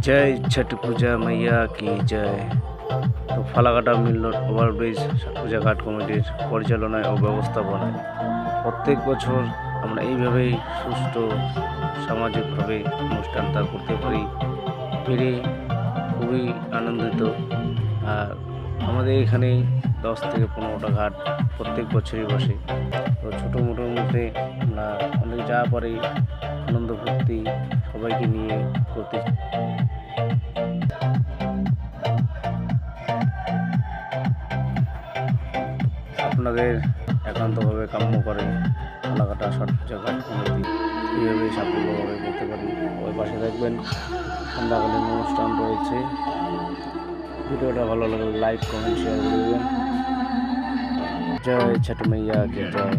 जय छठ पूजा मैया की जय। তো ফালাকাটা মিল রোড ওভারব্রিজ ছট পূজা ঘাট কমিটির পরিচালনায় ও ব্যবস্থাপনায় প্রত্যেক বছর আমরা এইভাবেই সুষ্ঠু সামাজিকভাবে অনুষ্ঠানটা করতে পেরে খুবই আনন্দিত। আর আমাদের এখানে 10 থেকে 15টা ঘাট প্রত্যেক বছরই বসে। তো ছোটো মোটোর মধ্যে আমরা অনেক যা পারি আনন্দ ফুর্তি সবাইকে নিয়ে করতে। আপনাদের একান্তভাবে কাম্য করে ফালাকাটা ছট পূজা ঘাট কমিটি কীভাবে সাফল্যভাবে করতে পারি ওই পাশে দেখবেন। সন্ধ্যাকালীন অনুষ্ঠান রয়েছে। ভিডিওটা ভালো লাগলে লাইক কমেন্ট শেয়ার করে দেবেন। জয় ছট मैया की जय।